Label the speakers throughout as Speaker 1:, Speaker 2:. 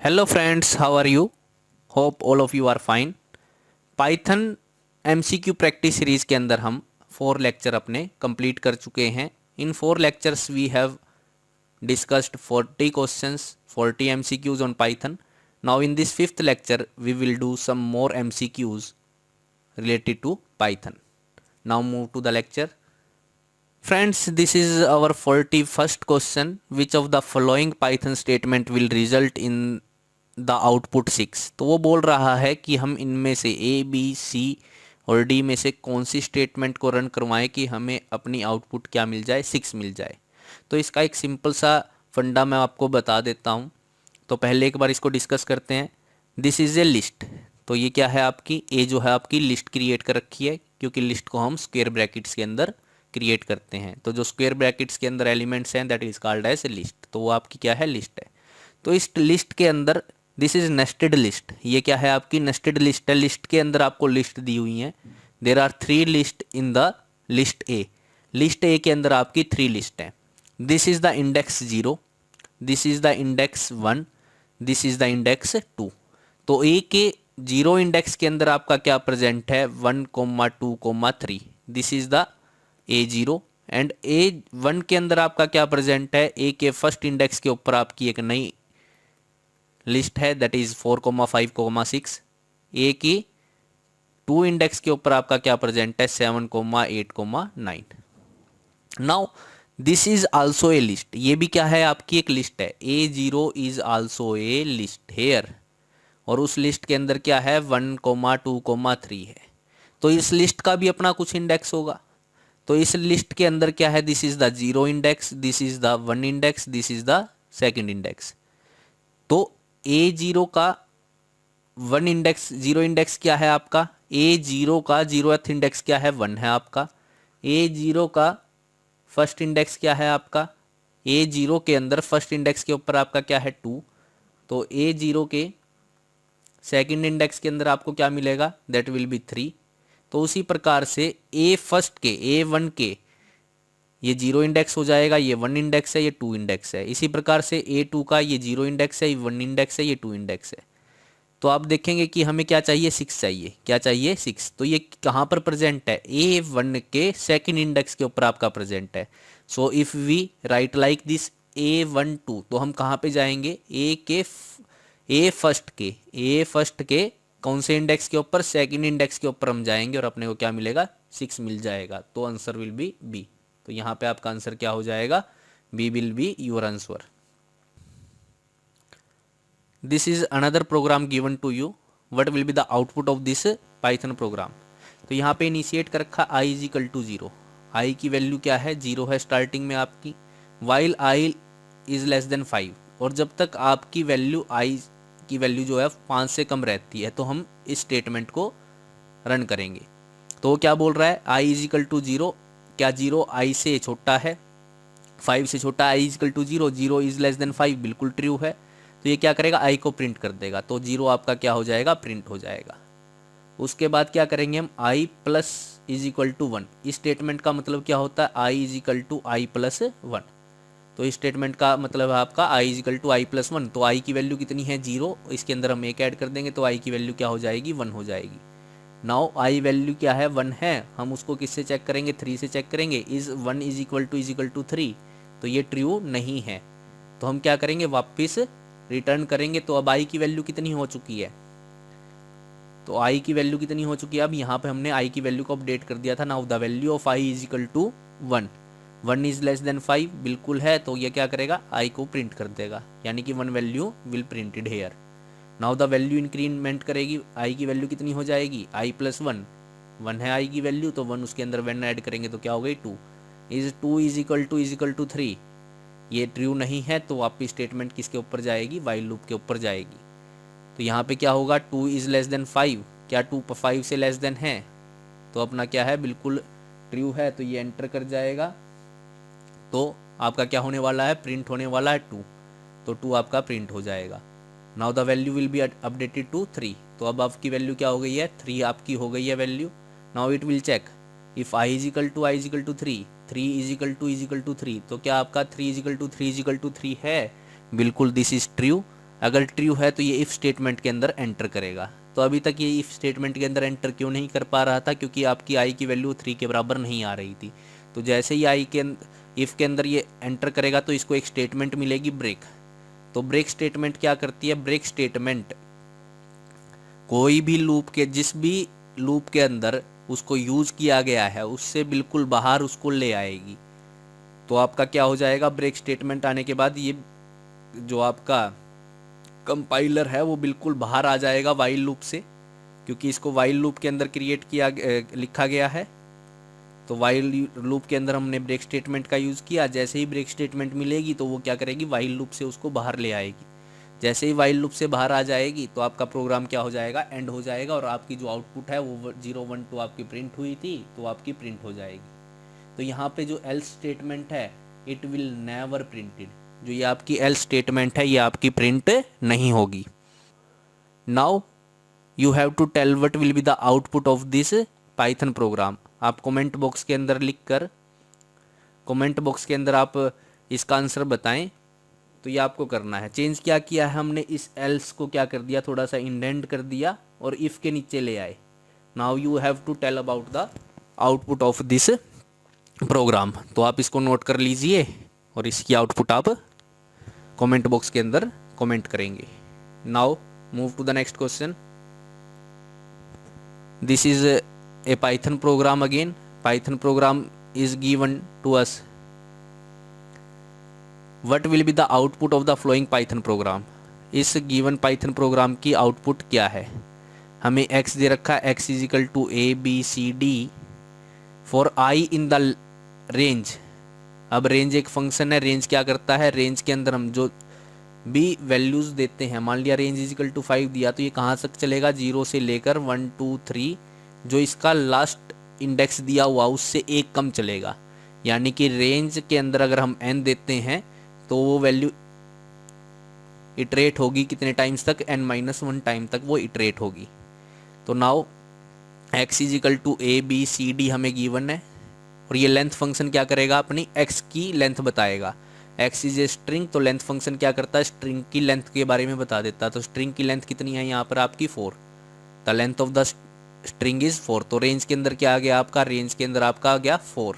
Speaker 1: Hello friends, how are you? Hope all of you are fine. Python MCQ practice series के अंदर हम 4 lecture अपने complete कर चुके हैं। In 4 lectures we have discussed 40 questions, 40 MCQs on Python. Now in this fifth lecture we will do some more MCQs related to Python. Now move to the lecture. Friends, this is our 41st question. Which of the following Python statement will result in the output 6? तो वो बोल रहा है कि हम इनमें से ए B सी और डी में से कौन सी स्टेटमेंट को रन करवाएं कि हमें अपनी आउटपुट क्या मिल जाए, 6 मिल जाए। तो इसका एक सिंपल सा फंडा मैं आपको बता देता हूँ। तो पहले एक बार इसको डिस्कस करते हैं। This is a list. तो ये क्या है, आपकी ए जो है आपकी लिस्ट क्रिएट कर रखी है, क्योंकि लिस्ट को हम स्क्वायर ब्रैकेट्स के अंदर क्रिएट करते हैं। तो जो स्क्वायर ब्रैकेट्स के अंदर एलिमेंट्स हैं that is called as a list. तो वो आपकी क्या है, लिस्ट है। तो इस लिस्ट के अंदर दिस इज नेस्टेड लिस्ट। ये क्या है, आपकी नेस्टेड लिस्ट है। लिस्ट के अंदर आपको लिस्ट दी हुई है। There are 3 list in the list A. List A के अंदर आपकी 3 लिस्ट है। This is the index 0, this is the index 1, this is the index 2। तो ए के 0 इंडेक्स के अंदर आपका क्या प्रेजेंट है, 1, 2, 3। This is the A0। And A1 के अंदर आपका क्या प्रेजेंट है, ए के फर्स्ट इंडेक्स के ऊपर आपकी एक नई लिस्ट है दैट इज 4, 5, 6। ए की 2 इंडेक्स के ऊपर आपका क्या प्रेजेंट है, 7, 8, 9। Now this is also a list. ये भी क्या है, आपकी एक लिस्ट है। A0 is also a list here. और उस लिस्ट के अंदर क्या है, 1, 2, 3 है। तो इस लिस्ट का भी अपना कुछ इंडेक्स होगा। तो इस लिस्ट के अंदर क्या है, this is the 0 index, this is the 1 index, this is the second index. तो A0 का 1 इंडेक्स, 0 इंडेक्स क्या है आपका, A0 का 0th इंडेक्स क्या है, 1 है आपका। A0 का फर्स्ट इंडेक्स क्या है आपका, A0 के अंदर फर्स्ट इंडेक्स के ऊपर आपका क्या है, 2। तो A0 के सेकंड इंडेक्स के अंदर आपको क्या मिलेगा, दैट विल बी 3। तो उसी प्रकार से A1 के ये 0 इंडेक्स हो जाएगा, ये 1 इंडेक्स है, ये 2 इंडेक्स है। इसी प्रकार से A2 का ये 0 इंडेक्स है, ये 1 इंडेक्स है, ये 2 इंडेक्स है। तो आप देखेंगे कि हमें क्या चाहिए, 6 चाहिए। क्या चाहिए, 6। तो ये कहाँ पर प्रेजेंट है, A1 के सेकंड इंडेक्स के ऊपर आपका प्रेजेंट है। So if we write like this A1 2, तो हम कहाँ पे जाएंगे, ए फर्स्ट के कौन से इंडेक्स के ऊपर, सेकंड इंडेक्स के ऊपर हम जाएंगे और अपने को क्या मिलेगा, 6 मिल जाएगा। तो आंसर विल बी बी। तो यहाँ पे आपका आंसर क्या हो जाएगा, B will be your answer. This is another program given to you. What will be the output of this Python program. तो यहाँ पे इनिशिएट कर रखा i is equal to 0। I की वैल्यू क्या है, 0 है स्टार्टिंग में आपकी। While i is less than 5। और जब तक आपकी वैल्यू i की वैल्यू जो है 5 से कम रहती है, तो हम इस स्टेटमेंट को रन करेंगे। तो वो क्या बोल रहा है, i इज इक्वल टू 0। क्या 0 i से छोटा है, 5 से छोटा, i is equal to 0, 0 is less than 5, बिल्कुल ट्रू है। तो ये क्या करेगा, i को प्रिंट कर देगा। तो 0 आपका क्या हो जाएगा, प्रिंट हो जाएगा। उसके बाद क्या करेंगे हम, i plus is equal to 1। इस स्टेटमेंट का मतलब क्या होता है, i is equal to I plus 1। तो इस स्टेटमेंट का मतलब है आपका i is equal to I plus 1। तो i की वैल्यू कितनी है, 0। इसके अंदर हम 1 ऐड कर देंगे तो i की वैल्यू क्या हो जाएगी, 1 हो जाएगी। नाउ i वैल्यू क्या है, 1 है। हम उसको किससे चेक करेंगे, 3 से चेक करेंगे। Is 1 is equal to 3। तो ये ट्रू नहीं है। तो हम क्या करेंगे, वापस रिटर्न करेंगे। तो अब i की वैल्यू कितनी हो चुकी है, तो i की वैल्यू कितनी हो चुकी है, अब यहाँ पे हमने i की वैल्यू को अपडेट कर दिया था। Now the value of i is equal to 1। 1 is less than 5, बिल्कुल है। तो ये क्या करेगा, i को प्रिंट कर देगा, यानी कि 1 value will printed here. Now the value increment करेगी, i की वैल्यू कितनी हो जाएगी, i प्लस 1। 1 है i की वैल्यू, तो 1 उसके अंदर 1 ऐड करेंगे तो क्या हो गई, 2। Is 2 is equal to 3। ये ट्रू नहीं है। तो वापस स्टेटमेंट किसके ऊपर जाएगी, वाइल लूप के ऊपर जाएगी। तो यहाँ पे क्या होगा, 2 इज लेस देन 5। क्या 2 5 से लेस देन है, तो अपना क्या है, बिल्कुल ट्रू है। तो ये एंटर कर जाएगा। तो आपका क्या होने वाला है, प्रिंट होने वाला है 2। तो 2 आपका प्रिंट हो जाएगा। Now the value will be updated to 3। तो अब आपकी वैल्यू क्या हो गई है, 3 आपकी हो गई है value. Now it will check if i is equal to 3, 3 is equal to 3। तो क्या आपका 3 इज इक्वल टू 3 है, बिल्कुल दिस इज ट्रू। अगर ट्रू है तो ये इफ़ स्टेटमेंट के अंदर एंटर करेगा। तो अभी तक ये इफ़ स्टेटमेंट के अंदर एंटर क्यों नहीं कर पा रहा था, क्योंकि आपकी आई की वैल्यू 3 के बराबर नहीं आ रही थी। तो जैसे ही आई के इफ़ के अंदर ये एंटर करेगा तो इसको एक स्टेटमेंट मिलेगी ब्रेक। तो ब्रेक स्टेटमेंट क्या करती है, ब्रेक स्टेटमेंट कोई भी लूप के, जिस भी लूप के अंदर उसको यूज किया गया है उससे बिल्कुल बाहर उसको ले आएगी। तो आपका क्या हो जाएगा, ब्रेक स्टेटमेंट आने के बाद ये जो आपका कंपाइलर है वो बिल्कुल बाहर आ जाएगा वाइल लूप से, क्योंकि इसको वाइल लूप के अंदर लिखा गया है। तो वाइल लूप के अंदर हमने ब्रेक स्टेटमेंट का यूज़ किया। जैसे ही ब्रेक स्टेटमेंट मिलेगी तो वो क्या करेगी, वाइल लूप से उसको बाहर ले आएगी। जैसे ही वाइल लूप से बाहर आ जाएगी तो आपका प्रोग्राम क्या हो जाएगा, एंड हो जाएगा, और आपकी जो आउटपुट है वो 0 1 2 आपकी प्रिंट हुई थी तो आपकी प्रिंट हो जाएगी। तो यहाँ पे जो एल्स स्टेटमेंट है, इट विल नेवर प्रिंटेड, जो ये आपकी एल्स स्टेटमेंट है ये आपकी प्रिंट नहीं होगी। Now you have to tell what will be the output of this Python program. आप कमेंट बॉक्स के अंदर लिख कर, कमेंट बॉक्स के अंदर आप इसका आंसर बताएं। तो ये आपको करना है। चेंज क्या किया है हमने, इस एल्स को क्या कर दिया, थोड़ा सा इंडेंट कर दिया और इफ़ के नीचे ले आए। Now you have to tell about the output of this program. तो आप इसको नोट कर लीजिए और इसकी आउटपुट आप कमेंट बॉक्स के अंदर कमेंट करेंगे। Now move to the next question. This is a Python program again. Python program is given to us. What will be the output of the following Python program? इस given Python program की output क्या है। हमें x दे रखा है, x is equal to A B C D for I in the range. अब range एक फंक्शन है, रेंज क्या करता है, रेंज के अंदर हम जो भी वैल्यूज़ देते हैं, मान लिया रेंज इज इक्वल टू 5 दिया तो ये कहाँ तक चलेगा, 0 से लेकर 1 2 3, जो इसका लास्ट इंडेक्स दिया हुआ उससे एक कम चलेगा। यानी कि रेंज के अंदर अगर हम n देते हैं तो वो वैल्यू इटरेट होगी कितने टाइम्स तक, n-1 टाइम तक वो इटरेट होगी। तो now x is equal to A B C D हमें गिवन है, और ये लेंथ फंक्शन क्या करेगा, अपनी x की लेंथ बताएगा। x इज ए स्ट्रिंग, तो लेंथ फंक्शन क्या करता है, स्ट्रिंग की लेंथ के बारे में बता देता है। तो स्ट्रिंग की लेंथ कितनी है यहाँ पर आपकी 4, the length of the string is 4। तो रेंज के अंदर क्या आ गया आपका, रेंज के अंदर आपका आ गया 4।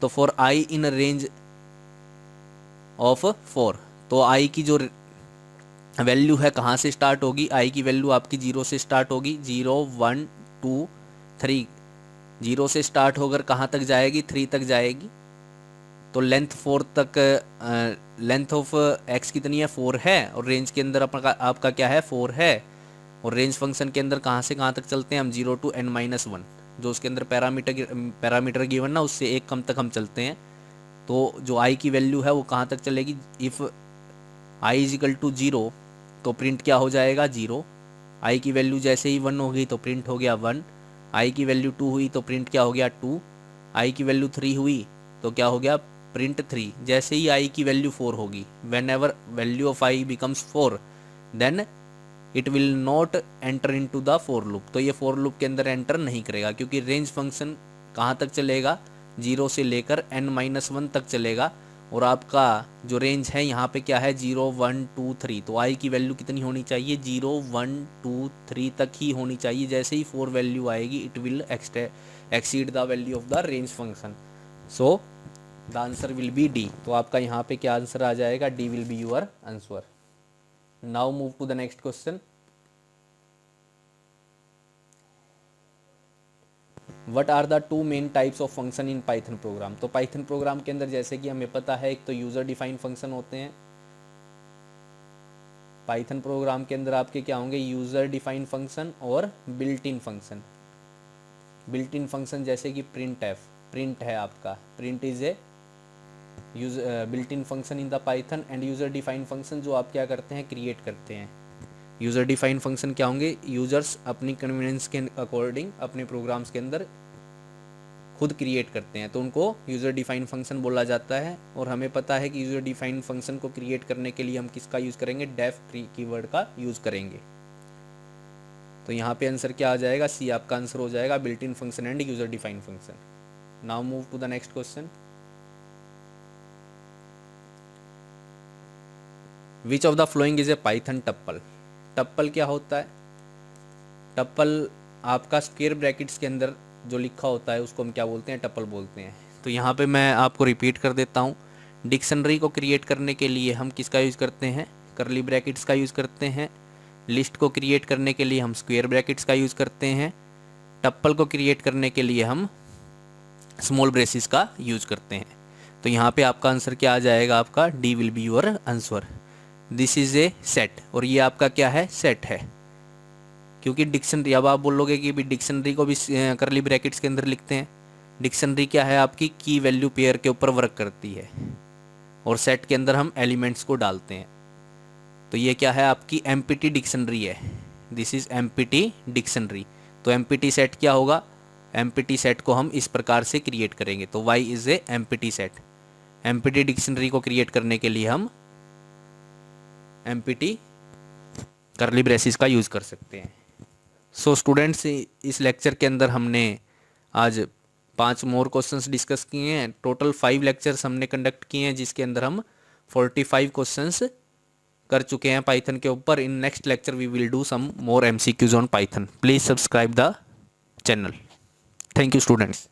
Speaker 1: तो for I in range of 4, तो आई की जो वैल्यू है कहाँ से स्टार्ट होगी, आई की वैल्यू आपकी 0 से स्टार्ट होगी, 0 1 2 3, 0 से स्टार्ट होकर कहाँ तक जाएगी, 3 तक जाएगी। तो लेंथ 4 तक, लेंथ ऑफ एक्स कितनी है, 4 है, और रेंज के अंदर आपका क्या है, 4 है। और रेंज फंक्शन के अंदर कहाँ से कहाँ तक चलते हैं हम, 0 to n-1, जो उसके अंदर पैरामीटर गिवन ना उससे एक कम तक हम चलते हैं। तो जो आई की वैल्यू है वो कहाँ तक चलेगी, if I is equal to 0 तो प्रिंट क्या हो जाएगा, 0। आई की वैल्यू जैसे ही 1 हो गई तो प्रिंट हो गया 1। आई की वैल्यू 2 हुई तो प्रिंट क्या हो गया 2। आई की वैल्यू 3 हुई तो क्या हो गया, प्रिंट 3। जैसे ही आई की वैल्यू 4 होगी, whenever value of I becomes 4 then it will not enter into the for loop. तो ये फोर लूप के अंदर एंटर नहीं करेगा, क्योंकि रेंज फंक्शन कहाँ तक चलेगा, 0 से लेकर n-1 तक चलेगा। और आपका जो रेंज है यहाँ पे क्या है, 0 1 2 3। तो आई की वैल्यू कितनी होनी चाहिए, 0 1 2 3 तक ही होनी चाहिए। जैसे ही 4 वैल्यू आएगी it will exceed the value of the range function. So the answer will be D. तो आपका यहाँ पे क्या आंसर आ जाएगा, D will be your answer. Now move to the next question. What are the 2 main types of function in Python program. तो Python program के अंदर जैसे कि हमें पता है, एक तो यूज़र डिफाइंड फंक्शन होते हैं। पाइथन प्रोग्राम के अंदर आपके क्या होंगे, यूज़र डिफाइंड फंक्शन और built in function. Built in function जैसे कि प्रिंट एफ, प्रिंट है आपका, print is a built in function in the Python. And user defined function जो आप क्या करते हैं, क्रिएट करते हैं। यूज़र डिफाइंड फंक्शन क्या होंगे, यूज़र्स अपनी कन्वीनियंस के अकॉर्डिंग अपने प्रोग्राम्स के अंदर खुद क्रिएट करते हैं, तो उनको यूज़र डिफाइंड फंक्शन बोला जाता है। और हमें पता है कि यूज़र डिफाइंड फंक्शन को क्रिएट करने के लिए हम किसका यूज़ करेंगे, डेफ कीवर्ड का यूज़ करेंगे। तो यहाँ पे आंसर क्या आ जाएगा, सी आपका आंसर हो जाएगा, built in function and user defined function. Now move to the next question. Which of the following is a Python tuple. Tuple क्या होता है? टप्पल आपका स्क्वायर ब्रैकेट्स के अंदर जो लिखा होता है उसको हम क्या बोलते हैं? टप्पल बोलते हैं। तो यहाँ पे मैं आपको रिपीट कर देता हूँ। डिक्शनरी को क्रिएट करने के लिए हम किसका यूज़ करते हैं? करली ब्रैकेट्स का यूज़ करते हैं। लिस्ट को क्रिएट करने के लिए हम स्क्वायर ब्रैकेट्स का यूज़ करते हैं। टप्पल को क्रिएट करने के लिए हम स्मॉल ब्रेसेस का यूज़ करते हैं। तो यहाँ पे आपका आंसर क्या आ जाएगा? आपका D will be your answer. This is a set, और ये आपका क्या है? सेट है। क्योंकि डिक्शनरी, अब आप बोलोगे कि भी डिक्शनरी को भी करली ब्रैकेट्स के अंदर लिखते हैं। डिक्शनरी क्या है? आपकी की वैल्यू पेयर के ऊपर वर्क करती है, और सेट के अंदर हम एलिमेंट्स को डालते हैं। तो ये क्या है? आपकी एमपीटी डिक्शनरी है। This is empty dictionary. तो एमपीटी सेट क्या होगा? एमपीटी सेट को हम इस प्रकार से क्रिएट करेंगे। तो Y is a empty set. Empty dictionary को क्रिएट करने के लिए हम एमपीटी करली ब्रेसेस का यूज़ कर सकते हैं। सो स्टूडेंट्स, इस लेक्चर के अंदर हमने आज 5 मोर क्वेश्चंस डिस्कस किए हैं। टोटल 5 लेक्चर्स हमने कंडक्ट किए हैं, जिसके अंदर हम 45 क्वेश्चंस कर चुके हैं पाइथन के ऊपर। In next lecture we will do some more MCQs on Python. Please subscribe the channel. Thank you students.